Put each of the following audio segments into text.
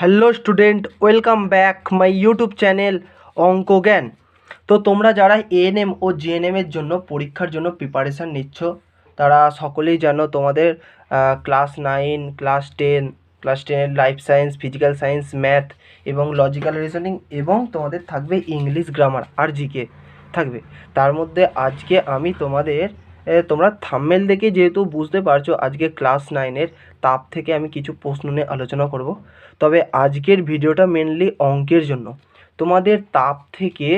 Hello student, welcome back my YouTube channel অঙ্ক জ্ঞান। তো তোমরা যারা এএনএম ও জিএনএম এর জন্য পরীক্ষার জন্য প্রিপারেশান নিচ্ছ, তারা সকলেই জানো তোমাদের class 9, class 10, class 10 life science, physical science, math এবং লজিক্যাল রিজনিং এবং তোমাদের থাকবে ইংলিশ গ্রামার আর জিকে থাকবে। তার মধ্যে আজকে আমি তোমাদের তোমরা থাম্বনেল দেখে যেহেতু বুঝতে পারছো আজকে ক্লাস 9-এর তাপ থেকে আমি কিছু প্রশ্ন নিয়ে আলোচনা করব। তবে আজকের ভিডিওটা মেনলি অঙ্কের জন্য। তোমাদের তাপ থেকে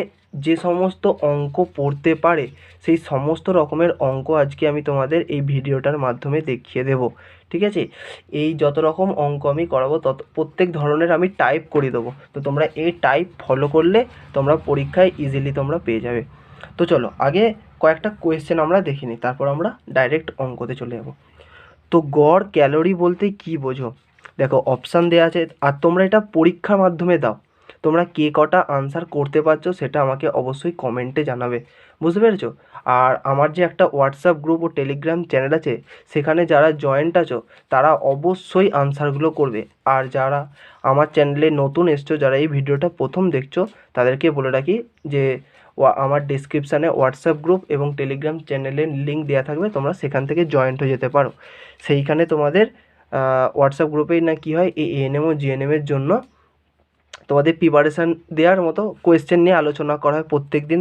যে সমস্ত অঙ্ক পড়তে পারে সেই সমস্ত রকমের অঙ্ক আজকে আমি তোমাদের এই ভিডিওটার মাধ্যমে দেখিয়ে দেব, ঠিক আছে? এই যত রকম অঙ্ক আমি করাবো তত প্রত্যেক ধরনের আমি টাইপ করে দেবো। তো তোমরা এই টাইপ ফলো করলে তোমরা পরীক্ষায় ইজিলি তোমরা পেয়ে যাবে। তো চলো আগে কয়েকটা কোয়েশ্চেন আমরা দেখে নিই, তারপর আমরা ডাইরেক্ট অঙ্কতে চলে যাব। তো গড় ক্যালোরি বলতে কি বোঝো? দেখো অপশান দেওয়া আছে, আর তোমরা এটা পরীক্ষার মাধ্যমে দাও। তোমরা কে কটা আনসার করতে পারছো সেটা আমাকে অবশ্যই কমেন্টে জানাবে, বুঝতে পেরেছো? আর আমার যে একটা হোয়াটসঅ্যাপ গ্রুপ ও টেলিগ্রাম চ্যানেল আছে, সেখানে যারা জয়েন্ট আছো তারা অবশ্যই আনসারগুলো করবে। আর যারা আমার চ্যানেলে নতুন এসছো, যারা এই ভিডিওটা প্রথম দেখছো, তাদেরকে বলে রাখি যে আমার ডিসক্রিপশানে হোয়াটসঅ্যাপ গ্রুপ এবং টেলিগ্রাম চ্যানেলের লিঙ্ক দেওয়া থাকবে, তোমরা সেখান থেকে জয়েন্ট হয়ে যেতে পারো। সেইখানে তোমাদের হোয়াটসঅ্যাপ গ্রুপেই না কি হয়, এই এএনএম ও জিএনএমের জন্য তোমাদের প্রিপারেশান দেওয়ার মতো কোয়েশ্চেন নিয়ে আলোচনা করা হয়। প্রত্যেক দিন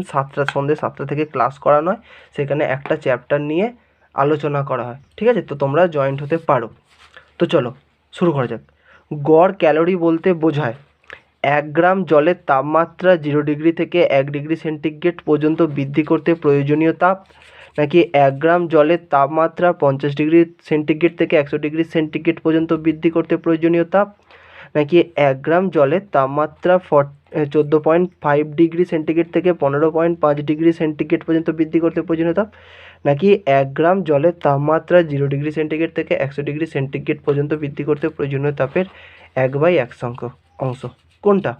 সন্ধ্যে 7টা থেকে ক্লাস করানো হয়, সেখানে একটা চ্যাপ্টার নিয়ে আলোচনা করা হয়, ঠিক আছে? তো তোমরা জয়েন্ট হতে পারো। তো চলো শুরু করা যাক। গড় ক্যালোরি বলতে বোঝায় 1 গ্রাম জলের তাপমাত্রা 0 ডিগ্রি থেকে 1 ডিগ্রি সেন্টিগ্রেড পর্যন্ত বৃদ্ধি করতে প্রয়োজনীয় তাপ, নাকি 1 গ্রাম জলের তাপমাত্রা 50 ডিগ্রি সেন্টিগ্রেড থেকে 100 ডিগ্রি সেন্টিগ্রেড পর্যন্ত বৃদ্ধি করতে প্রয়োজনীয় তাপ, নাকি 1 গ্রাম জলের তাপমাত্রা 14.5 ডিগ্রি সেন্টিগ্রেড থেকে 15.5 ডিগ্রি সেন্টিগ্রেড পর্যন্ত বৃদ্ধি করতে প্রয়োজনীয় তাপ, নাকি 1 গ্রাম জলের তাপমাত্রা 0 ডিগ্রি সেন্টিগ্রেড থেকে 100 ডিগ্রি সেন্টিগ্রেড পর্যন্ত বৃদ্ধি করতে প্রয়োজনীয় তাপের 1/1 অংশ। কোনটা?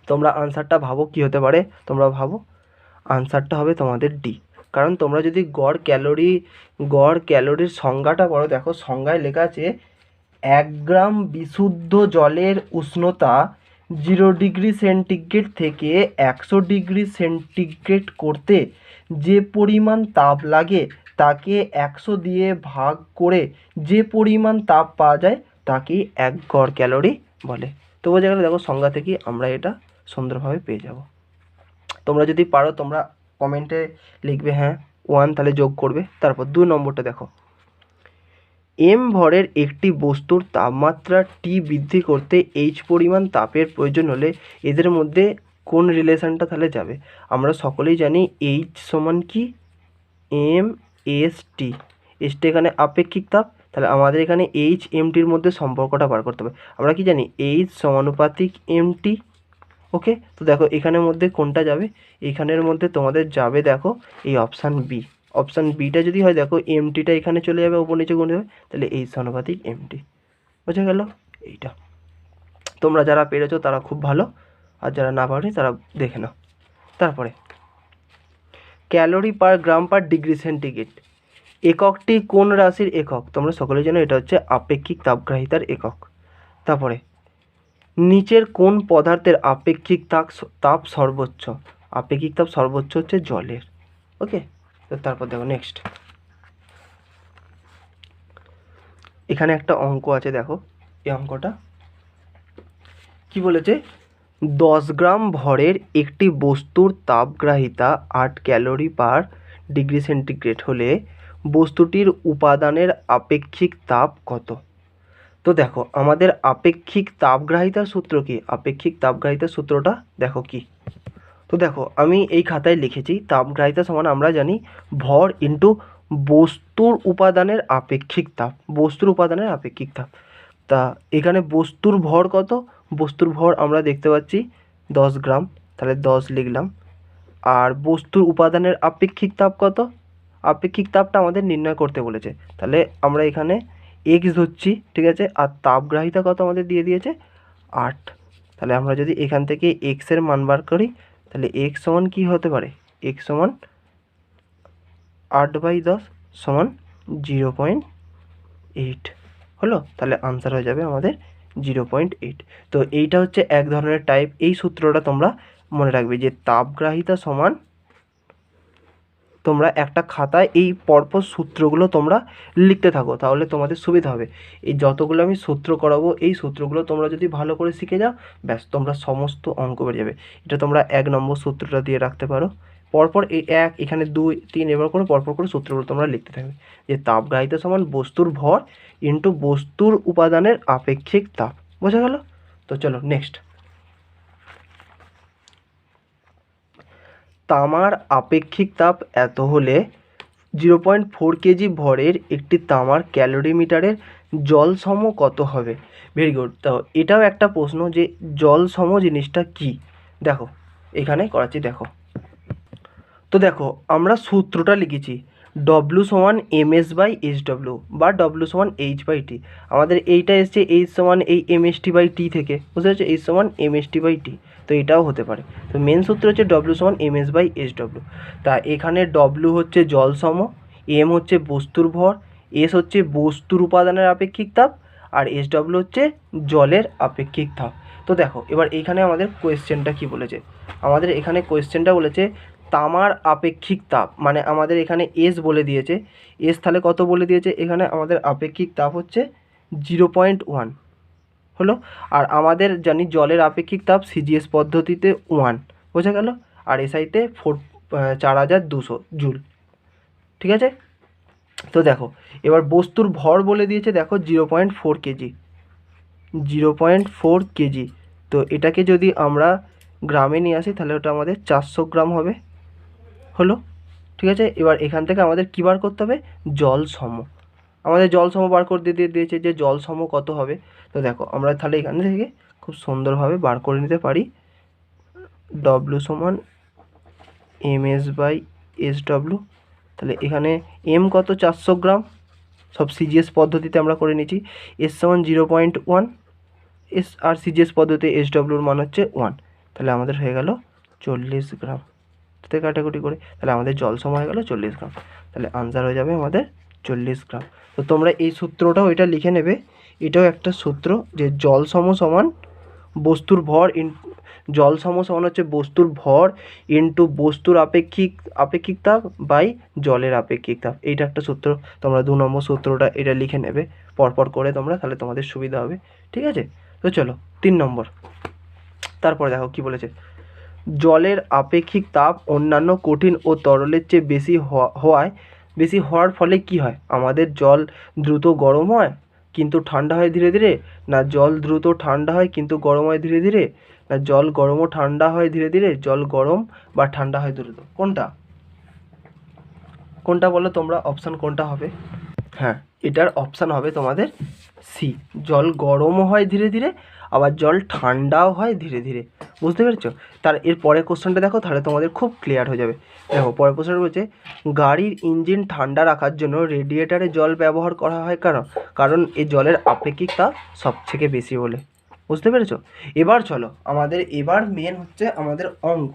তোমরা আনসারটা ভাবো কি হতে পারে, তোমরা ভাবো। আনসারটা হবে তোমাদের ডি। কারণ তোমরা যদি গড় ক্যালোরির সংজ্ঞাটা পড়ো, দেখো সংজ্ঞায় লেখা আছে 1 গ্রাম বিশুদ্ধ জলের উষ্ণতা 0 ডিগ্রি সেন্টিগ্রেড থেকে 100 ডিগ্রি সেন্টিগ্রেড করতে যে পরিমাণ তাপ লাগে তাকে 100 দিয়ে ভাগ করে যে পরিমাণ তাপ পাওয়া যায় তাকেই 1 গড় ক্যালোরি বলে। তো বোঝা গেল, দেখো সংজ্ঞা থেকেই আমরা এটা সুন্দরভাবে পেয়ে যাব। তোমরা যদি পারো তোমরা কমেন্টে লিখবে হ্যাঁ 1, তাহলে যোগ করবে। তারপর 2 নম্বরটা দেখো, এম ভরের একটি বস্তুর তাপমাত্রা টি বৃদ্ধি করতে এইচ পরিমাণ তাপের প্রয়োজন হলে এদের মধ্যে কোন রিলেশনটা তাহলে যাবে? আমরা সকলেই জানি এইচ সমান কি, এম এস টি। এসটি এখানে আপেক্ষিক তাপ, তাহলে আমাদের এখানে এইচ এমটির মধ্যে সম্পর্কটা বার করতে হবে। আমরা কি জানি এইচ সমানুপাতিক এমটি। ওকে, তো দেখো এখানের মধ্যে কোনটা যাবে? এখানের মধ্যে তোমাদের যাবে দেখো এই অপশান বি। অপশান বিটা যদি হয়, দেখো এমটিটা এখানে চলে যাবে, উপর নিচে গুণ যাবে, তাহলে এই সমানুপাতিক এমটি। বোঝা গেল এইটা? তোমরা যারা পেরেছো তারা খুব ভালো, আর যারা না পারে তারা দেখে নাও। তারপরে ক্যালোরি পার গ্রাম পার ডিগ্রি সেন্টিগ্রেড এককটি কোন রাশির একক? তোমরা সকলে জানো এটা হচ্ছে আপেক্ষিক তাপগ্রাহিতার একক। তারপরে নিচের কোন পদার্থের আপেক্ষিক তাপ সর্বোচ্চ? আপেক্ষিক তাপ সর্বোচ্চ হচ্ছে জলের। ওকে, তো তারপর দেখো নেক্সট, এখানে একটা অঙ্ক আছে, দেখো এই অঙ্কটা কি বলেছে। 10 গ্রাম ভরের একটি বস্তুর তাপগ্রাহিতা 8 ক্যালোরি পার ডিগ্রি সেন্টিগ্রেড হলে বস্তুটির উপাদানের আপেক্ষিক তাপ কত? তো দেখো আমাদের আপেক্ষিক তাপগ্রাহিতার সূত্র কি? আপেক্ষিক তাপগ্রাহিতার সূত্রটা দেখো কি। তো দেখো আমি এই খাতায় লিখেছি তাপগ্রাহিতা সমান আমরা জানি ভর ইন্টু বস্তুর উপাদানের আপেক্ষিক তাপ। বস্তুর উপাদানের আপেক্ষিক তাপ। তা এখানে বস্তুর ভর কত? বস্তুর ভর আমরা দেখতে পাচ্ছি 10 গ্রাম, তাহলে 10 লিখলাম। আর বস্তুর উপাদানের আপেক্ষিক তাপ কত? আপেক্ষিক তাপটা আমাদের নির্ণয় করতে বলেছে, তাহলে আমরা এখানে এক্স ধরছি, ঠিক আছে? আর তাপগ্রাহিতা কত আমাদের দিয়ে দিয়েছে 8। তাহলে আমরা যদি এখান থেকে এক্সের মান বার করি, তাহলে এক্স সমান কী হতে পারে? এক্স সমান 8/10 সমান 0.8 হলো। তাহলে আনসার হয়ে যাবে আমাদের 0.8। তো এইটা হচ্ছে এক ধরনের টাইপ। এই সূত্রটা তোমরা মনে রাখবে যে তাপগ্রাহিতা সমান, তোমরা একটা খাতায় এই পরপর সূত্রগুলো তোমরা লিখতে থাকো, তাহলে তোমাদের সুবিধা হবে। এই যতগুলো আমি সূত্র করাবো এই সূত্রগুলো তোমরা যদি ভালো করে শিখে যাও, ব্যাস তোমরা সমস্ত অঙ্ক বেরিয়ে যাবে। এটা তোমরা 1 নম্বর সূত্রটা দিয়ে রাখতে পারো। পরপর এই 1, এখানে 2, 3 এবার করে পরপর করে সূত্রগুলো তোমরা লিখতে থাকবে যে তাপগ্রাহিতা সমান বস্তুর ভর ইন্টু বস্তুর উপাদানের আপেক্ষিক তাপ। বোঝা গেল? তো চলো নেক্সট। তামার আপেক্ষিক তাপ এত হলে 0.4 কেজি ভরের একটি তামার ক্যালোরিমিটারের জল সম কত হবে? Very good. তো এটাও একটা প্রশ্ন যে জল সম জিনিসটা কি। দেখো এখানে করাচ্ছি, দেখো। তো দেখো আমরা সূত্রটা লিখেছি ডব্লু সমান এমএস বাই এইচ ডব্লু বা ডব্লু সমান এইচ বাই টি। আমাদের এইটা এসছে এইচ সমান এই এমএসটি বাই টি থেকে, বুঝতে পারছো? এইচ সমান এমএসটি বাই টি। তো এটাও হতে পারে। তো মেন সূত্র হচ্ছে ডব্লু সমান এমএস বাই এইচ ডব্লু। তা এখানে ডব্লু হচ্ছে জল সম, এম হচ্ছে বস্তুর ভর, এস হচ্ছে বস্তুর উপাদানের আপেক্ষিক তাপ, আর এইচ ডব্লু হচ্ছে জলের আপেক্ষিক তাপ। তো দেখো এবার এইখানে আমাদের কোয়েশ্চেনটা কি বলেছে। আমাদের এখানে কোয়েশ্চেনটা বলেছে তামার আপেক্ষিক তাপ, মানে আমাদের এখানে এস বলে দিয়েছে। এস তাহলে কত বলে দিয়েছে, এখানে আমাদের আপেক্ষিক তাপ হচ্ছে 0.1 হলো। আর আমাদের জানি জলের আপেক্ষিক তাপ সিজিএস পদ্ধতিতে 1, বোঝা গেল? আর এসআইতে 4200 জুল। ঠিক আছে? তো দেখো এবার বস্তুর ভর বলে দিয়েছে, দেখো 0.4 কেজি, 0.4 কেজি। তো এটাকে যদি আমরা গ্রামে নিয়ে আসি তাহলে ওটা আমাদের 400 গ্রাম হবে, হলো। ঠিক আছে? এবার এখান থেকে আমাদের কী বার করতে হবে, জল সম। আমাদের জল সম বার করে দিয়েছে যে জল সম কত হবে। তো দেখো আমরা তাহলে এখান থেকে খুব সুন্দরভাবে বার করে নিতে পারি ডব্লু সমান এমএস বাই এস ডব্লু। তাহলে এখানে এম কত, 400 গ্রাম, সব সিজিএস পদ্ধতিতে আমরা করে নিয়েছি। এস সমান 0.1, এস আর সিজিএস পদ্ধতিতে এস ডব্লুর মান হচ্ছে 1। তাহলে আমাদের হয়ে গেল 40 গ্রাম থেকে কাটাকুটি করে, তাহলে আমাদের জল সম হয়ে গেল 40 গ্রাম। তাহলে আনসার হয়ে যাবে আমাদের 40 গ্রাম। তো তোমরা এই সূত্রটাও এটা লিখে নেবে। এটাও একটা সূত্র যে জল সম সমান বস্তুর ভর জল সম সমান হচ্ছে বস্তুর ভর ইন্টু বস্তুর আপেক্ষিক তাপ বাই জলের আপেক্ষিক তাপ। এইটা একটা সূত্র। তোমরা 2 নম্বর সূত্রটা এটা লিখে নেবে পরপর করে তোমরা, তাহলে তোমাদের সুবিধা হবে। ঠিক আছে? তো চলো 3 নম্বর। তারপরে দেখো কি বলেছে, জলের আপেক্ষিক তাপ অন্যান্য কঠিন ও তরলের চেয়ে বেশি হওয়ার ফলে কি হয়? আমাদের জল দ্রুত গরম হয় কিন্তু ঠান্ডা হয় ধীরে ধীরে, না জল দ্রুত ঠান্ডা হয় কিন্তু গরম হয় ধীরে ধীরে, না জল গরম ও ঠান্ডা হয় ধীরে ধীরে, জল গরম বা ঠান্ডা হয় দ্রুত। কোনটা বলো তোমরা, অপশান কোনটা হবে? হ্যাঁ, এটার অপশান হবে তোমাদের সি, জল গরমও হয় ধীরে ধীরে আবার জল ঠান্ডাও হয় ধীরে ধীরে। বুঝতে পেরেছো? তার এর পরের কোশ্চেনটা দেখো, তাহলে তোমাদের খুব ক্লিয়ার হয়ে যাবে। দেখো পরের কোশ্চেনটা বলছে গাড়ির ইঞ্জিন ঠান্ডা রাখার জন্য রেডিয়েটারে জল ব্যবহার করা হয় কারণ এই জলের আপেক্ষিক তাপ সবথেকে বেশি বলে। বুঝতে পেরেছো? এবার চলো আমাদের এবার মেন হচ্ছে আমাদের অঙ্ক।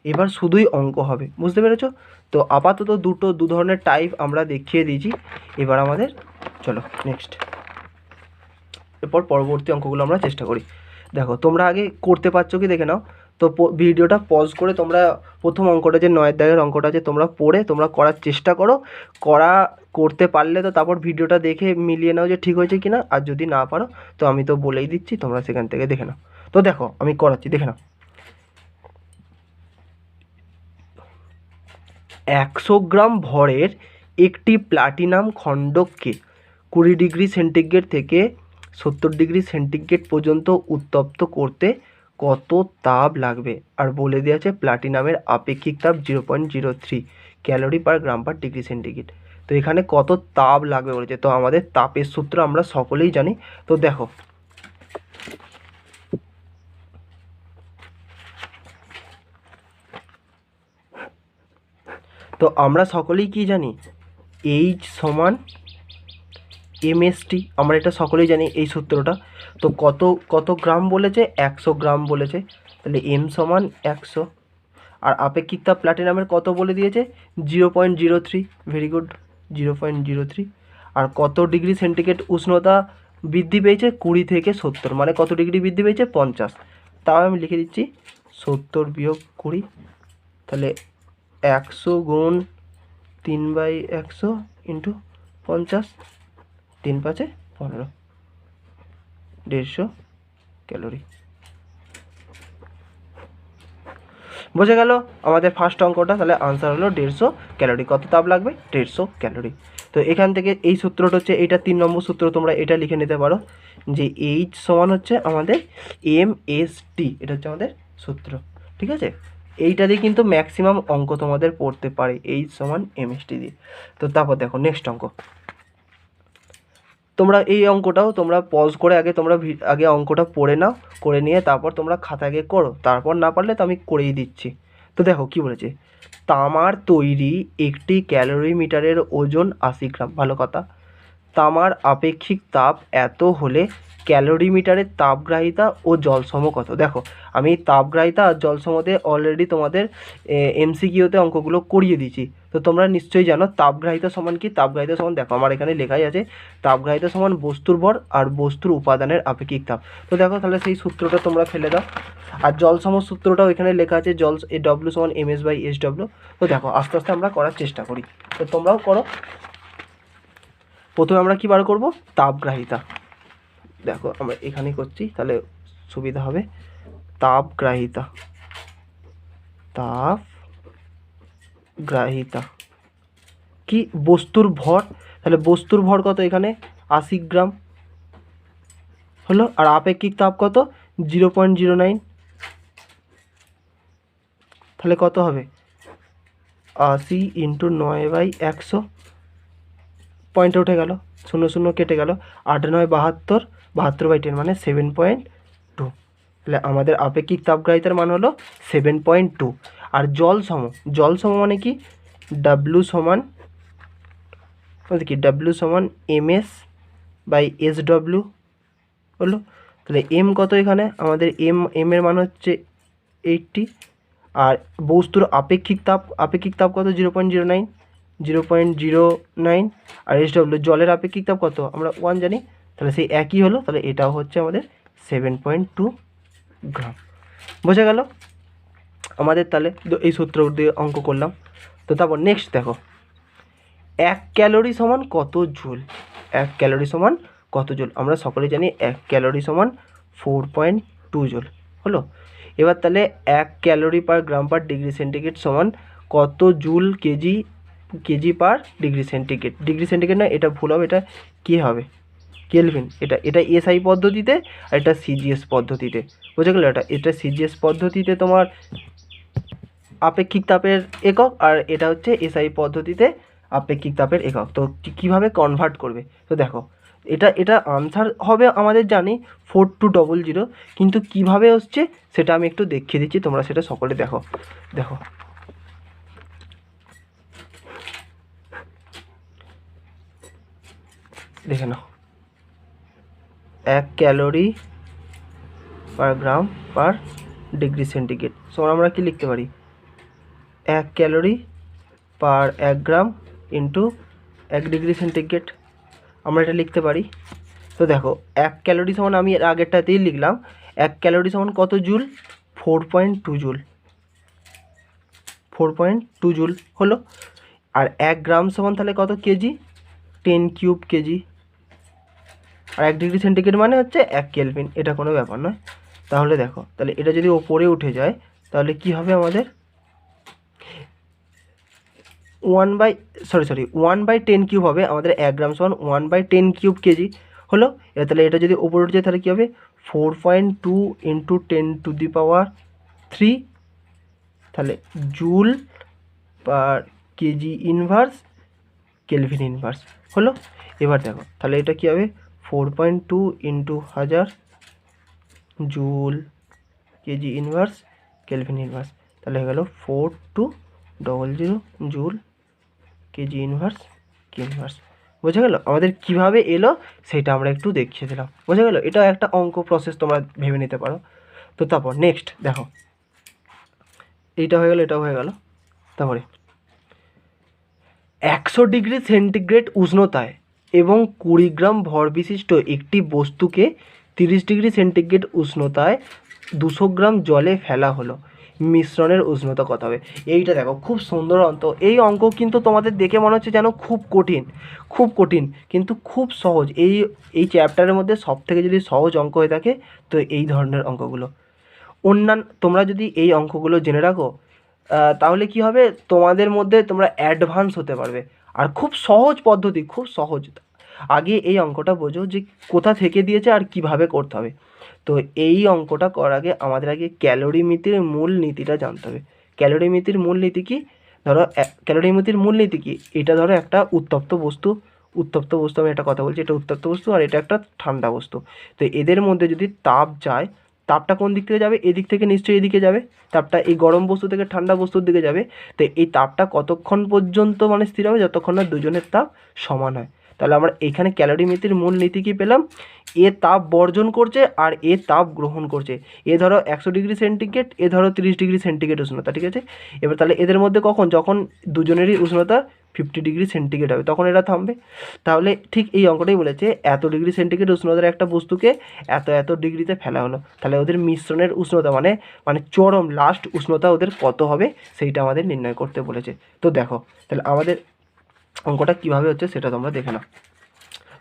এবার শুধুই অঙ্ক হবে। বুঝতে পেরেছো? তো আপাতত দু ধরনের টাইপ আমরা দেখিয়ে দিয়েছি। এবার আমাদের চলো নেক্সট, এরপর পরবর্তী অঙ্কগুলো আমরা চেষ্টা করি। দেখো তোমরা আগে করতে পারছো কি দেখে নাও। তো ভিডিওটা পজ করে তোমরা প্রথম অঙ্কটা যে 9 দাগের অঙ্কটা আছে তোমরা পড়ে তোমরা করার চেষ্টা করো। করতে পারলে তো তারপর ভিডিওটা দেখে মিলিয়ে নাও যে ঠিক হয়েছে কিনা, আর যদি না পারো তো আমি তো বলেই দিচ্ছি, তোমরা সেখান থেকে দেখে নাও। তো দেখো আমি করাচ্ছি, দেখে নাও। 100 গ্রাম ভরের একটি প্লাটিনাম খণ্ডককে 20 ডিগ্রি সেন্টিগ্রেড থেকে 70 ডিগ্রি সেন্টিগ্রেড পর্যন্ত উত্তপ্ত করতে কত তাপ লাগবে? আর বলে দেওয়া আছে প্লাটিনামের আপেক্ষিক তাপ 0.03 ক্যালোরি পার গ্রাম পার ডিগ্রি সেন্টিগ্রেড। তো এখানে কত তাপ লাগবে বলেছে। তো আমাদের তাপের সূত্র আমরা সকলেই জানি। তো দেখো তো আমরা সকলেই কি জানি, এইচ সমান এমএসটি, আমরা এটা সকলেই জানি এই সূত্রটা। তো কত গ্রাম বলেছে, 100 গ্রাম বলেছে, তাহলে এম সমান 100। আর আপেক্ষিক তাপ প্লাটিনামের কত বলে দিয়েছে, 0.03। Very good, 0.03। আর কত ডিগ্রি সেন্টিগ্রেড উষ্ণতা বৃদ্ধি পেয়েছে 20 থেকে 70, মানে কত ডিগ্রি বৃদ্ধি পেয়েছে? 50। তাও আমি লিখে দিচ্ছি 70 বিয়োগ 20, তাহলে 100 গুণ 3/100 ইন্টু 50, 3 5 15, 150 ক্যালোরি। বোঝা গেল আমাদের ফার্স্ট অঙ্কটা। তাহলে আনসার হলো 150 ক্যালোরি। কত তাপ লাগবে? 150 ক্যালোরি। তো এখান থেকে এই সূত্রটা হচ্ছে, এইটা 3 নম্বর সূত্র, তোমরা এটা লিখে নিতে পারো যে এইচ সমান হচ্ছে আমাদের এমএসটি, এটা হচ্ছে আমাদের সূত্র। ঠিক আছে, এইটা দিয়ে কিন্তু ম্যাক্সিমাম অঙ্ক তোমাদের পড়তে পারে, এইচ সমান এমএসটি দিয়ে। তো তারপর দেখো নেক্সট অঙ্ক। তোমরা এই অঙ্কটাও তোমরা পজ করে আগে তোমরা আগে অঙ্কটা পড়ে নাও, করে নিয়ে তারপর তোমরা খাতাকে করো, তারপর না পারলে তো আমি করেই দিচ্ছি। তো দেখো কি বলেছে, তামার তৈরি একটি ক্যালোরিমিটারের ওজন 80 গ্রাম। ভালো কথা। তামার আপেক্ষিক তাপ এত হলে ক্যালোরিমিটারের তাপগ্রাহিতা ও জলসম কত? দেখো আমি তাপগ্রাহিতা আর জলসমতে অলরেডি তোমাদের এমসিকিউতে অঙ্কগুলো করিয়ে দিয়েছি। তো তোমরা নিশ্চয়ই জানো তাপগ্রাহিতা সমান কি। তাপগ্রাহিতা সমান দেখো আমার এখানে লেখাই আছে, তাপগ্রাহিতা সমান বস্তুর ভর আর বস্তুর উপাদানের আপেক্ষিক তাপ। তো দেখো তাহলে সেই সূত্রটা তোমরা ফেলে দাও। আর জলসম সূত্রটাও এখানে লেখা আছে, জল ডব্লিউ সমান MS/SW। তো দেখো আস্তে আস্তে আমরা করার চেষ্টা করি, তো তোমরাও করো। প্রথমে আমরা কি বার করব? তাপগ্রাহিতা। দেখো আমরা এখানেই করছি, তাহলে সুবিধা হবে। তাপগ্রাহিতা, তাপগ্রাহিতা কি? বস্তুর ভর। তাহলে বস্তুর ভর কত? এখানে 80 গ্রাম হলো। আর আপেক্ষিক তাপ কত? 0.09। তাহলে কত হবে? 80 ইন্টু 9/100, পয়েন্টে উঠে গেল, 0 0 কেটে গেল, 8 9 72, 72/10 মানে 7.2। তাহলে আমাদের আপেক্ষিক তাপগ্রাহিতার মান হলো 7.2। আর জল সম মানে কি? ডাব্লু সমান MS/SW হলো। তাহলে এম কত এখানে? আমাদের এম এর মান হচ্ছে 80। আর বস্তুর আপেক্ষিক তাপ কত? 0.09, 0.09। আর SW জলের আপেক্ষিক তাপ কত? আমরা 1 জানি, তাহলে সেই একই হলো। তাহলে এটাও হচ্ছে আমাদের 7.2 গ্রাম। বোঝা গেল আমাদের। তাহলে এই সূত্র দিয়ে অঙ্ক করলাম। তো তারপর নেক্সট দেখো, 1 ক্যালোরি সমান কত জুল? 1 ক্যালোরি সমান কত জুল? আমরা সকলেই জানি 1 ক্যালোরি সমান 4.2 জুল হলো। এবার তাহলে 1 ক্যালোরি পার গ্রাম পার ডিগ্রি সেন্টিগ্রেড সমান কত জুল কেজি পার ডিগ্রি সেন্টিগ্রেড? ডিগ্রি সেন্টিগ্রেড না, এটা ভুল হবে, এটা কী হবে? কেলভিন। এটা এসআই পদ্ধতিতে আর এটা সিজিএস পদ্ধতিতে। বোঝা গেল? এটা সিজিএস পদ্ধতিতে তোমার আপেক্ষিক তাপের একক, আর এটা হচ্ছে এসআই পদ্ধতিতে আপেক্ষিক তাপের একক। তো কীভাবে কনভার্ট করবে? তো দেখো এটা আনসার হবে আমাদের জানি 4200, কিন্তু কিভাবে হচ্ছে সেটা আমি একটু দেখিয়ে দিচ্ছি, তোমরা সেটা সকলে দেখো। দেখে নাও, 1 ক্যালোরি পার গ্রাম পার ডিগ্রি সেন্টিগ্রেড সমান আমরা কি লিখতে পারি? 1 calorie per 1 gram into 1 degree centigrade, আমরা এটা লিখতে পারি। তো দেখো 1 ক্যালোরি সমান আমি এর আগেরটাতেই লিখলাম, 1 ক্যালোরি সমান কত জুল? 4.2 জুল, 4.2 জুল হলো। আর 1 গ্রাম সমান তাহলে কত কেজি? 10 cube KG. আর 1 ডিগ্রি সেন্টিগ্রেড মানে হচ্ছে 1 কেলভিন, এটা কোনো ব্যাপার নয়। তাহলে দেখো, তাহলে এটা যদি ওপরে উঠে যায় তাহলে কি হবে আমাদের? 1/10 কিউব হবে আমাদের। 1 গ্রাম সমান 1/10 কিউব কেজি হলো। তাহলে এটা যদি ওপরে উঠে যায় তাহলে কী হবে? 4.2 ইন্টু 10⁻³ তাহলে joule per kg inverse kelvin inverse হলো। এবার দেখো তাহলে এটা কী হবে? 4.2 into 1000 joule kg inverse kelvin inverse, তাহলে হয়ে গেল 4200 joule kg inverse K inverse. বোঝা গেল আমাদের কিভাবে এলো সেটা আমরা একটু দেখিয়ে দিলাম। বোঝা গেল? এটা একটা অঙ্ক প্রসেস, তোমরা ভেবে নিতে পারো। তো তারপর নেক্সট দেখো, এইটা হয়ে গেল, এটাও হয়ে গেল। তারপরে 100 ডিগ্রি সেন্টিগ্রেড উষ্ণতায় এবং 20 গ্রাম ভর বিশিষ্ট একটি বস্তুকে 30 ডিগ্রি সেন্টিগ্রেড উষ্ণতায় 200 গ্রাম জলে ফেলা হলো, মিশ্রণের উষ্ণতা কত হবে? এইটা দেখো খুব সুন্দর অঙ্ক। এই অঙ্ক কিন্তু তোমাদের দেখে মনে হচ্ছে যেন খুব কঠিন, খুব কঠিন, কিন্তু খুব সহজ। এই চ্যাপ্টারের মধ্যে সবথেকে যদি সহজ অঙ্ক হয়ে থাকে তো এই ধরনের অঙ্কগুলো। অন্যান্য তোমরা যদি এই অঙ্কগুলো জেনে রাখো তাহলে কি হবে, তোমাদের মধ্যে তোমরা অ্যাডভান্স হতে পারবে। আর খুব সহজ পদ্ধতি, খুব সহজ। আগে এই অঙ্কটা বোঝো যে কোথা থেকে দিয়েছে আর কিভাবে করতে হবে। তো এই অঙ্কটা করার আগে আমাদের আগে ক্যালোরিমিতির মূল নীতিটা জানতে হবে। ক্যালোরিমিতির মূল নীতি কি? ধরো ক্যালোরিমিতির মূল নীতি কি? এটা ধরো একটা উত্তপ্ত বস্তু, উত্তপ্ত বস্তু, আমি একটা কথা বলছি, এটা উত্তপ্ত বস্তু আর এটা একটা ঠান্ডা বস্তু। তো এদের মধ্যে যদি তাপ যায়, তাপটা কোন দিক থেকে যাবে? এদিক থেকে নিশ্চয়ই এদিকে যাবে। তাপটা এই গরম বস্তু থেকে ঠান্ডা বস্তুর দিকে যাবে। তো এই তাপটা কতক্ষণ পর্যন্ত মানে স্থির হবে? যতক্ষণ না দুজনের তাপ সমান হয়। তাহলে আমরা এখানে ক্যালোরিমিতির মূল নীতি কী পেলাম? এ তাপ বর্জন করছে আর এ তাপ গ্রহণ করছে। এ ধরো 100 ডিগ্রি সেন্টিগ্রেড, এ ধরো 30 ডিগ্রি সেন্টিগ্রেড উষ্ণতা, ঠিক আছে? এবার তাহলে এদের মধ্যে কখন? যখন দুজনেরই উষ্ণতা 50 ডিগ্রি সেন্টিগ্রেড হবে তখন এরা থামবে। তাহলে ঠিক এই অঙ্কটাই বলেছে, এত ডিগ্রি সেন্টিগ্রেড উষ্ণতার একটা বস্তুকে এত এত ডিগ্রিতে ফেলা হলো। তাহলে ওদের মিশ্রণের উষ্ণতা মানে মানে চরম লাস্ট উষ্ণতা ওদের কত হবে সেইটা আমাদের নির্ণয় করতে বলেছে। তো দেখো তাহলে আমাদের অঙ্কটা কীভাবে হচ্ছে সেটা তোমরা দেখে নাও।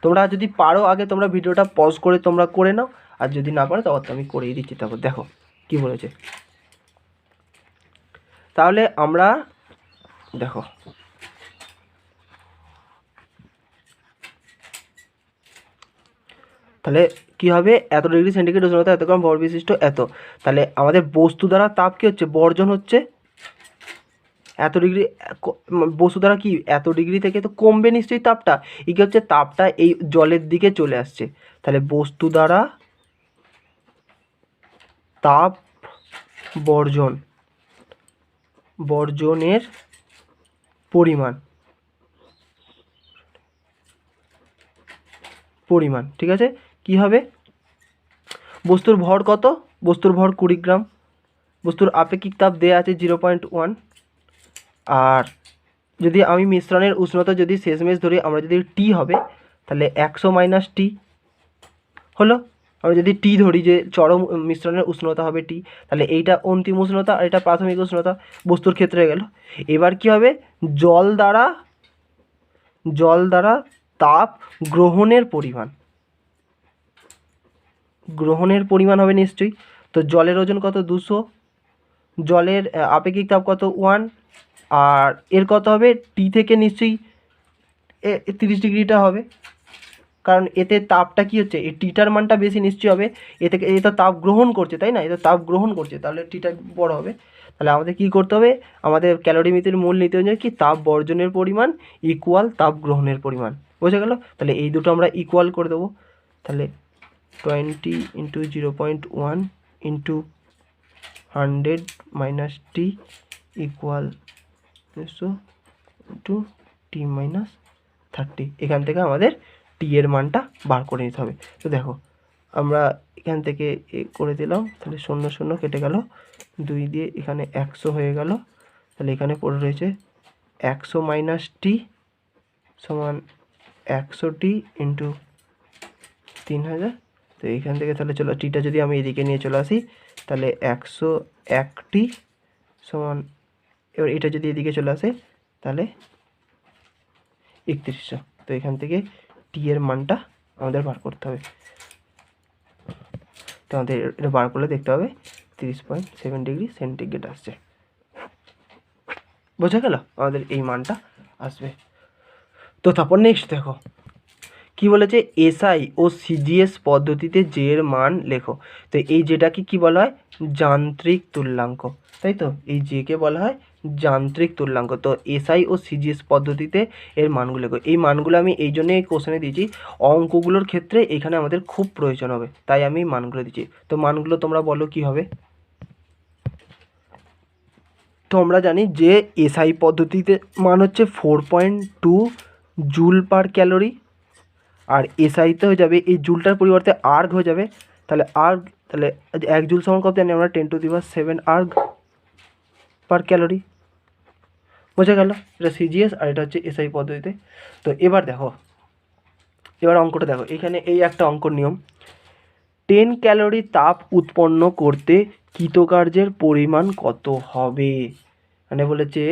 তোমরা যদি পারো আগে তোমরা ভিডিওটা পজ করে তোমরা করে নাও, আর যদি না পারো তখন আমি করেই দিচ্ছি। তারপর দেখো কি বলেছে। তাহলে আমরা দেখো তাহলে কী হবে? এত ডিগ্রি সেন্টিগ্রেড উষ্ণতা, এত গ্রাম ভর বিশিষ্ট এত। তাহলে আমাদের বস্তু দ্বারা তাপ কী হচ্ছে? বর্জন হচ্ছে। এত ডিগ্রি বস্তু দ্বারা কি এত ডিগ্রি থেকে তো কমবে নিশ্চয়ই তাপটা। এই কী হচ্ছে? তাপটা এই জলের দিকে চলে আসছে। তাহলে বস্তু দ্বারা তাপ বর্জন, বর্জনের পরিমাণ, ঠিক আছে? কি হবে? বস্তুর ভর কত? বস্তুর ভর 20 গ্রাম। বস্তুর আপেক্ষিক তাপ দেয়া আছে 0.1। আর যদি আমি মিশ্রণের উষ্ণতা যদি শেষমেশ ধরি, আমরা যদি টি হবে তাহলে 100 মাইনাস টি হলো। আমরা যদি টি ধরি যে চরম মিশ্রণের উষ্ণতা হবে টি, তাহলে এইটা অন্তিম উষ্ণতা আর এটা প্রাথমিক উষ্ণতা বস্তুর ক্ষেত্রে হয়ে গেল। এবার কি হবে? জল দ্বারা তাপ গ্রহণের পরিমাণ হবে নিশ্চয়ই। তো জলের ওজন কত? 200। জলের আপেক্ষিক তাপ কত? 1। আর এর কত হবে? টি থেকে নিশ্চয়ই 30 ডিগ্রিটা হবে, কারণ এতে তাপটা কী হচ্ছে? এই টিটার মানটা বেশি নিশ্চয়ই হবে। এ থেকে এ তো তাপ গ্রহণ করছে, তাই না? এ তো তাপ গ্রহণ করছে, তাহলে টিটা বড় হবে। তাহলে আমাদের কী করতে হবে? আমাদের ক্যালোরিমিতির মূল নীতি অনুযায়ী কি? তাপ বর্জনের পরিমাণ ইকুয়াল তাপ গ্রহণের পরিমাণ। বোঝা গেল? তাহলে এই দুটো আমরা ইকুয়াল করে দেবো। তাহলে 20 × 0.1 × 100 মাইনাস টি ইকুয়াল 200 × টি মাইনাস 30। এখান থেকে আমাদের টি এর মানটা বার করে নিতে হবে। তো দেখো আমরা এখান থেকে করে দিলাম, তাহলে 0 0 কেটে গেল, 2 দিয়ে এখানে 100 হয়ে গেল। তাহলে এখানে পড়ে রয়েছে 100 মাইনাস টি সমান 100 টি ইন্টু 3000। তো এইখান থেকে তাহলে চলো টিটা যদি আমি এদিকে নিয়ে চলে আসি, তাহলে 101 টি সমান, এবার এটা যদি এদিকে চলে আসে তাহলে 3100। তো এখান থেকে টি এর মানটা আমাদের বার করতে হবে। তো আমাদের এটা বার করলে দেখতে হবে 30.7 ডিগ্রি সেন্টিগ্রেড আসছে। বোঝা গেল? আমাদের এই মানটা আসবে। তো তারপর নেক্সট দেখো কি বলেছে? এসআই ও সিজিএস পদ্ধতিতে জে এর মান লেখো। তো এই যেটাকে কি বলা হয়? যান্ত্রিক তুল্যাঙ্ক, তাই তো? এই জে কে বলা হয় যান্ত্রিক তুল্যাঙ্ক। তো এসআই ও সিজিএস পদ্ধতিতে এর মানগুলো লেখো। এই মানগুলো আমি এই জন্যই কোশ্চেনে দিয়েছি, অঙ্কগুলোর ক্ষেত্রে এখানে আমাদের খুব প্রয়োজন হবে, তাই আমি মানগুলো দিচ্ছি। তো মানগুলো তোমরা বলো কি হবে? তো আমরা জানি যে এসআই পদ্ধতিতে মান হচ্ছে 4.2 জুল পার ক্যালোরি। আর এসআইতে হয়ে যাবে, এই জুলটার পরিবর্তে আর্গ হয়ে যাবে। তাহলে আর্গ, তাহলে 1 জুল সমান কত জানি আমরা? 10⁻7 আর্গ পার ক্যালোরি। বোঝা গেল? এটা সিজিএস আর এটা হচ্ছে এসআই পদ্ধতিতে। তো এবার দেখো এবার অঙ্কটা দেখো, এখানে এই একটা অঙ্কর নিয়ম, 10 ক্যালোরি তাপ উৎপন্ন করতে কৃতকার্যের পরিমাণ কত হবে। মানে বলেছে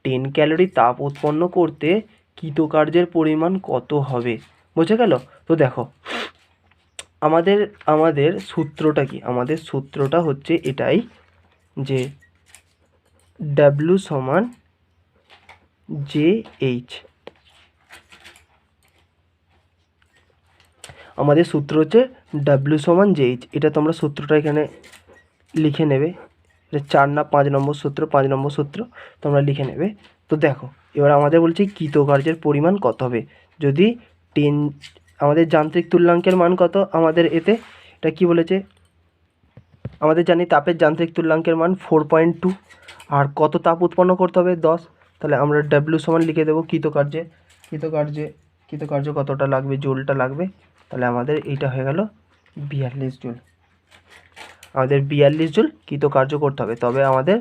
10 ক্যালোরি তাপ উৎপন্ন করতে কৃতকার্যের পরিমাণ কত হবে, বোঝা গেল? তো দেখো আমাদের আমাদের সূত্রটা কি, আমাদের সূত্রটা হচ্ছে এটাই যে W সমান JH। আমাদের সূত্র হচ্ছে W সমান JH। এটা তোমরা সূত্রটা এখানে লিখে নেবে, এটা 4 না 5 নম্বর সূত্র, 5 নম্বর সূত্র তোমরা লিখে নেবে। তো দেখো এবার আমাদের বলছে কৃতকার্যের পরিমাণ কত হবে। যদি 10, আমাদের যান্ত্রিক তুল্যাঙ্কের মান কত আমাদের এতে, এটা কি বলেছে, আমাদের জানি তাপের যান্ত্রিক তুল্যাঙ্কের মান 4.2, আর কত তাপ উৎপন্ন করতে হবে 10। তাহলে আমরা W সমান লিখে দেবো কৃতকার্য কতটা লাগবে, জুলটা লাগবে। তাহলে আমাদের এইটা হয়ে গেল 42 জুল। আমাদের 42 জুল কৃতকার্য করতে হবে, তবে আমাদের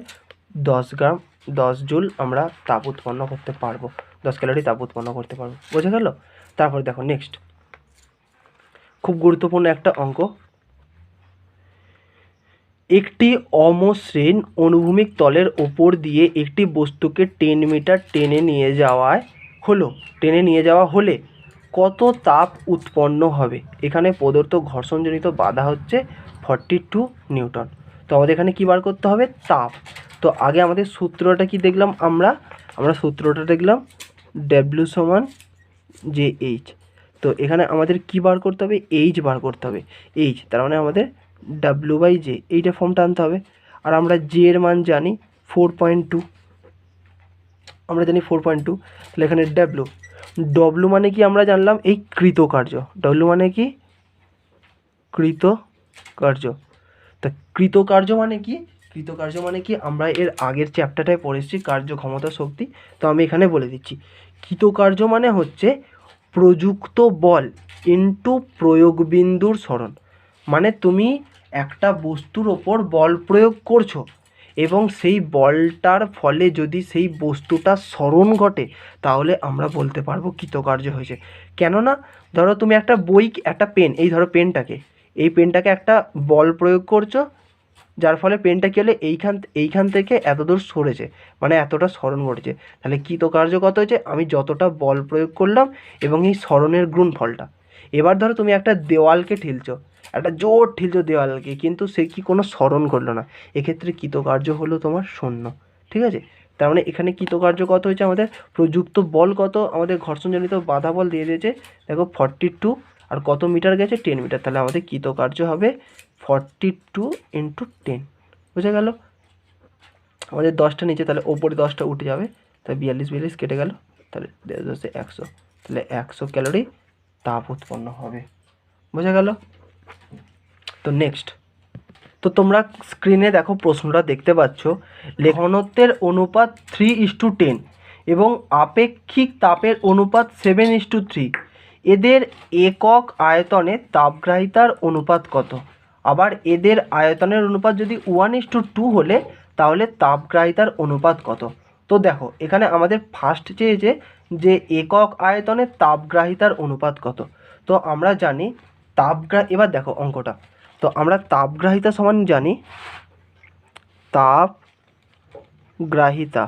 10 জুল আমরা তাপ উৎপন্ন করতে পারবো, 10 ক্যালোরি তাপ উৎপন্ন করতে পারবো, বোঝা গেল? তারপর দেখো নেক্সট খুব গুরুত্বপূর্ণ একটা অঙ্ক, একটি অমসৃণ অনুভূমিক তলের ওপর দিয়ে একটি বস্তুকে 10 মিটার টেনে নিয়ে যাওয়া হলে কত তাপ উৎপন্ন হবে। এখানে প্রদত্ত ঘর্ষণজনিত বাধা হচ্ছে 42 নিউটন। তো আমাদের এখানে কী বার করতে হবে, তাপ। তো আগে আমাদের সূত্রটা কি দেখলাম, আমরা সূত্রটা দেখলাম W সমান JH। তো এখানে আমাদের কি বার করতে হবে, H বার করতে হবে। H তার মানে আমাদের W/J এইটা ফর্মটা আনতে হবে। আর আমরা J এর মান জানি 4.2, আমরা জানি 4.2। তাহলে এখানে W মানে কি আমরা জানলাম এই কৃতকার্য, W মানে কি কৃতকার্য। তা কৃতকার্য মানে কি আমরা এর আগের চ্যাপ্টারটায় পড়েছি কার্য ক্ষমতা শক্তি। তো আমি এখানে বলে দিচ্ছি, কৃতকার্য মানে হচ্ছে প্রযুক্ত বল ইনটু প্রয়োগবিন্দুর সরণ। মানে তুমি একটা বস্তুর ওপর বল প্রয়োগ করছো এবং সেই বলটার ফলে যদি সেই বস্তুটা সরণ ঘটে তাহলে আমরা বলতে পারবো কৃতকার্য হয়েছে। কেননা ধরো তুমি একটা একটা পেন, এই ধরো এই পেনটাকে একটা বল প্রয়োগ করছো, যার ফলে পেনটা কী হলে এইখান থেকে এত দূর সরেছে, মানে এতটা সরণ ঘটেছে। তাহলে কৃতকার্য কত হয়েছে, আমি যতটা বল প্রয়োগ করলাম এবং এই সরণের গুণফলটা। এবার ধরো তুমি একটা দেওয়ালকে ঠেলছো, একটা জোর ঠেলছো দেওয়ালকে, কিন্তু সে কি কোনো সরণ করলো না, এক্ষেত্রে কৃতকার্য হলো তোমার 0। ঠিক আছে, তার মানে এখানে কৃতকার্য কত হয়েছে, আমাদের প্রযুক্ত বল কত, আমাদের ঘর্ষণজনিত বাধা বল দিয়ে দিয়েছে দেখো 42, আর কত মিটার গেছে 10 মিটার। তাহলে আমাদের কৃতকার্য হবে 42 × 10, বুঝে গেল? আমাদের 10টা নিচে, তাহলে ওপরে 10টা উঠে যাবে, তাহলে 42 কেটে গেল, তাহলে 100, তাহলে 100 ক্যালোরি তাপ উৎপন্ন হবে, বোঝা গেল? তো নেক্সট, তো তোমরা স্ক্রিনে দেখো প্রশ্নটা দেখতে পাচ্ছ, ঘনত্বের অনুপাত 3:10 এবং আপেক্ষিক তাপের অনুপাত 7:3, এদের একক আয়তনে তাপগ্রাহিতার অনুপাত কত। আবার এদের আয়তনের অনুপাত যদি 1:2 হলে তাহলে তাপগ্রাহিতার অনুপাত কত। তো দেখো এখানে আমাদের ফার্স্ট চেয়েছে যে একক আয়তনে তাপগ্রাহিতার অনুপাত কত। তো আমরা জানি এবার দেখো অঙ্কটা, তো আমরা তাপগ্রাহিতা সমান জানি তাপগ্রাহিতা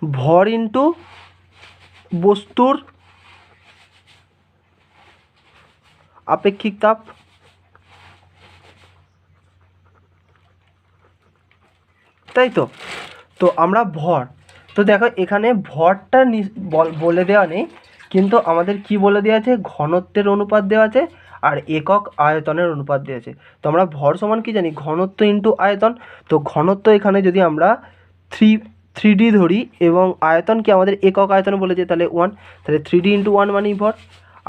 ভর ইন্টু বস্তুর আপেক্ষিক তাপ। তাই তো, তো আমরা ভর, তো দেখো এখানে ভরটা বলে দেওয়া নেই, কিন্তু আমাদের কি বলে দেওয়া আছে, ঘনত্বের অনুপাত দেওয়া আছে আর একক আয়তনের অনুপাত দেওয়া আছে। তো আমরা ভর সমান কি জানি, ঘনত্ব ইন্টু আয়তন। তো ঘনত্ব এখানে যদি আমরা 3D ধরি এবং আয়তন কি আমাদের একক আয়তন বলেছে, তাহলে 1, তাহলে 3D × 1 মানেই ভর।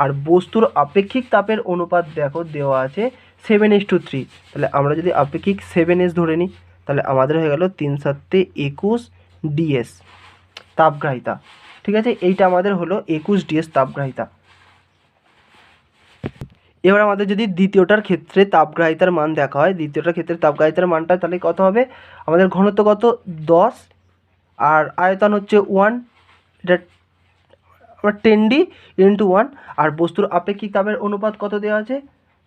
আর বস্তুর আপেক্ষিক তাপের অনুপাত দেখো দেওয়া আছে 7:3, তাহলে আমরা যদি আপেক্ষিক 7s ধরে নিই তাহলে আমাদের হয়ে গেল 3 × 7 = 21 DS তাপগ্রাহিতা। ঠিক আছে, এইটা আমাদের হলো 21 DS তাপগ্রাহিতা। এবার আমাদের যদি দ্বিতীয়টার ক্ষেত্রে তাপগ্রাহিতার মান দেখা হয়, দ্বিতীয়টার ক্ষেত্রে তাপগ্রাহিতার মানটা তাহলে কত হবে, আমাদের ঘনত্ব কত 10 আর আয়তন হচ্ছে 1, এটা আমরা 10D ইন্টু 1। আর বস্তুর আপেক্ষিক তাপের অনুপাত কত দেওয়া আছে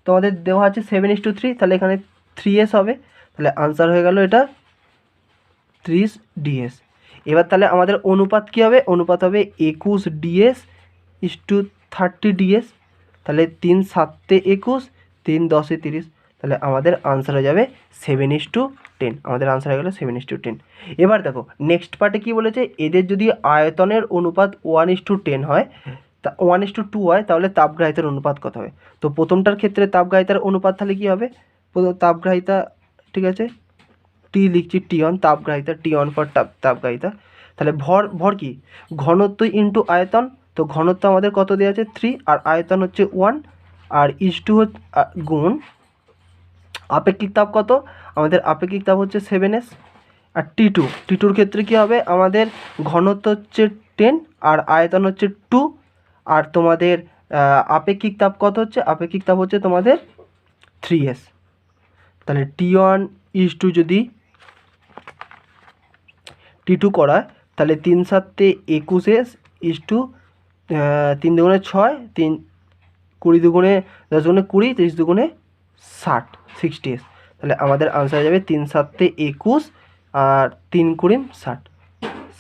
তোমাদের? দেওয়া আছে 7:3। তাহলে এখানে 3s হবে। তাহলে আনসার হয়ে গেল এটা 30 ds। এবার তাহলে আমাদের অনুপাত কী হবে? অনুপাত হবে 21ds/30ds। তাহলে 3 7 21, 3 10 30। তাহলে আমাদের আনসার হয়ে যাবে 7:10। আমাদের আনসার হয়ে গেল 7:10। এবার দেখো নেক্সট পার্টে কী বলেছে, এদের যদি আয়তনের অনুপাত 1:10 হয়, তা 1:2 হয়, তাহলে তাপগ্রাহিতার অনুপাত কত হবে? তো প্রথমটার ক্ষেত্রে তাপগ্রাহিতার অনুপাত তাহলে কী হবে? প্রথম তাপগ্রাহিতা, ঠিক আছে, টি লিখছি, T1 তাপগ্রাহিতা, T1 ফর তাপগ্রাহিতা। তাহলে ভর কি? ঘনত্ব ইন্টু আয়তন। তো ঘনত্ব আমাদের কত দেওয়া আছে? 3, আর আয়তন হচ্ছে 1, আর ইস টু গুণ আপেক্ষিক তাপ কত? আমাদের আপেক্ষিক তাপ হচ্ছে 7s। আর টি টুর ক্ষেত্রে কী হবে? আমাদের ঘনত্ব হচ্ছে 10 আর আয়তন হচ্ছে 2, আর তোমাদের আপেক্ষিক তাপ কত হচ্ছে? আপেক্ষিক তাপ হচ্ছে তোমাদের 3s। তাহলে T1 ইস টু যদি T2 করা, তাহলে 3 7 21s ইস টু 3 দুগুণে 6, 3 20 দুগুণে 10 দুগুণে 20, 30 দুগুণে 60, 60s। তাহলে আমাদের আনসার যাবে 3 7 21 আর 3 20 60,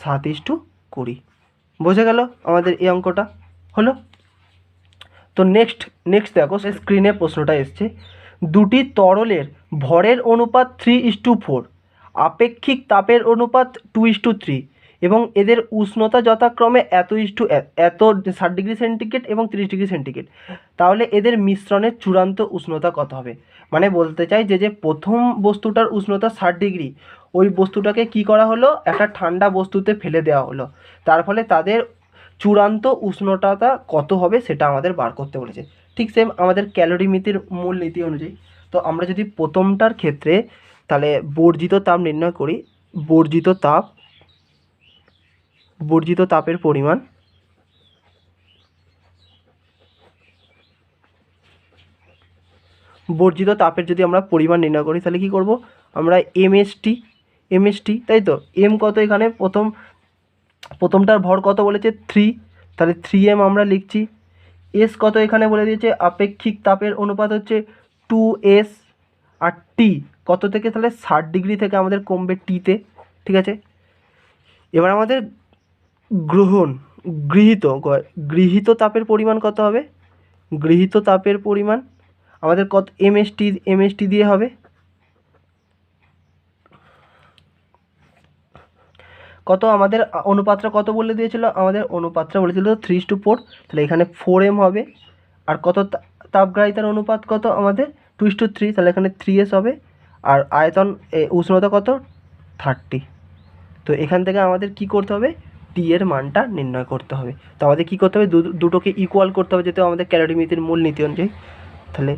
7:20। বোঝা গেল আমাদের এই অঙ্কটা হলো। তো নেক্সট দেখো স্ক্রিনে প্রশ্নটা এসছে, দুটি তরলের ভরের অনুপাত 3:4, আপেক্ষিক তাপের অনুপাত 2:3 এবং এদের উষ্ণতা যথাক্রমে এত 60°C এবং 30°C। তাহলে এদের মিশ্রণের চূড়ান্ত উষ্ণতা কত হবে? মানে বলতে চাই যে প্রথম বস্তুটার উষ্ণতা 60°, ওই বস্তুটাকে কি করা হলো? একটা ঠান্ডা বস্তুতে ফেলে দেওয়া হলো, তার ফলে তাদের চূড়ান্ত উষ্ণতা কত হবে সেটা আমাদের বার করতে বলেছে। ঠিক সেম আমাদের ক্যালোরিমিতির মূল নীতি অনুযায়ী। তো আমরা যদি প্রথমটার ক্ষেত্রে তাহলে বর্জিত তাপ নির্ণয় করি, বর্জিত তাপের পরিমাণ, বর্জিত তাপের যদি আমরা পরিমাণ নির্ণয় করি, তাহলে কি করব? আমরা এমএসটি, তাই তো, এম কত এখানে? প্রথমটার ভর কত বলেছে? 3, তাহলে 3m আমরা লিখছি। এস কত এখানে বলে দিয়েছে? আপেক্ষিক তাপের অনুপাত হচ্ছে 2s। আর টি কত থেকে? তাহলে 60° থেকে আমাদের কমবে টিতে, ঠিক আছে। এবার আমাদের গৃহীত তাপের পরিমাণ কত হবে? গৃহীত তাপের পরিমাণ আমাদের কত? এমএসটি দিয়ে হবে। কত আমাদের অনুপাতটা কত বলে দিয়েছিল? আমাদের অনুপাতটা বলেছিল 3:4, তাহলে এখানে 4m হবে। আর কত তাপগ্রাহিতার অনুপাত কত আমাদের? 2:3, তাহলে এখানে 3s হবে। আর আয়তন উষ্ণতা কত? 30। তো এখান থেকে আমাদের কি করতে হবে? টি এর মানটা নির্ণয় করতে হবে। তো আমাদের কি করতে হবে? দুটোকে ইকুয়াল করতে হবে, যেহেতু আমাদের ক্যালোরিমিতির মূল নীতি অনুযায়ী। তাহলে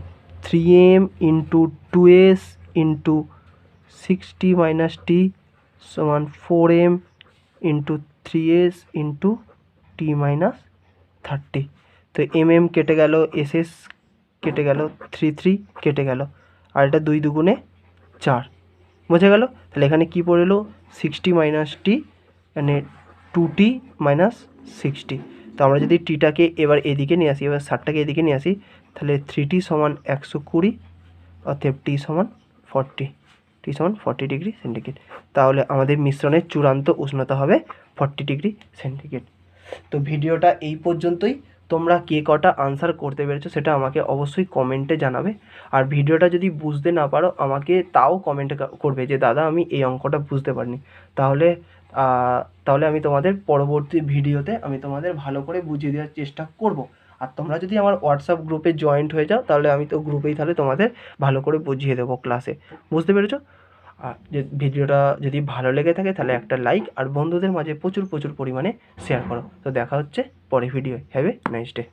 3m into 2s into 60 minus টি সমান 4m into 3s into T minus 30। তো কেটে গেল, এস কেটে গেল, 3 কেটে গেল, আর এটা 2 দুগুণে 4। বোঝা গেল? তাহলে এখানে কি পড়লো? 60 মাইনাস টি মানে 2t মাইনাস 60। তো আমরা যদি টিটাকে এবার এদিকে নিয়ে আসি, এবার 60টাকে এদিকে নিয়ে আসি, তাহলে 3t সমান 120, অর্থাৎ টি সমান 40°C। তাহলে আমাদের মিশ্রণের চূড়ান্ত উষ্ণতা হবে 40°C। তো ভিডিওটা এই পর্যন্তই। তোমরা কে কটা আনসার করতে পেরেছো সেটা আমাকে অবশ্যই কমেন্টে জানাবে। আর ভিডিওটা যদি বুঝতে না পারো আমাকে তাও কমেন্টে করবে যে দাদা আমি এই অঙ্কটা বুঝতে পারিনি। তাহলে আমি তোমাদের পরবর্তী ভিডিওতে আমি তোমাদের ভালো করে বুঝিয়ে দেওয়ার চেষ্টা করব। আর তোমরা যদি আমার হোয়াটসঅ্যাপ গ্রুপে জয়েন্ট হয়ে যাও, তাহলে আমি তো গ্রুপেই তাহলে তোমাদের ভালো করে বুঝিয়ে দেবো ক্লাসে। বুঝতে পেরেছো? আর যে ভিডিওটা যদি ভালো লেগে থাকে তাহলে একটা লাইক আর বন্ধুদের মাঝে প্রচুর পরিমাণে শেয়ার করো। তো দেখা হচ্ছে পরের video. Have a nice day.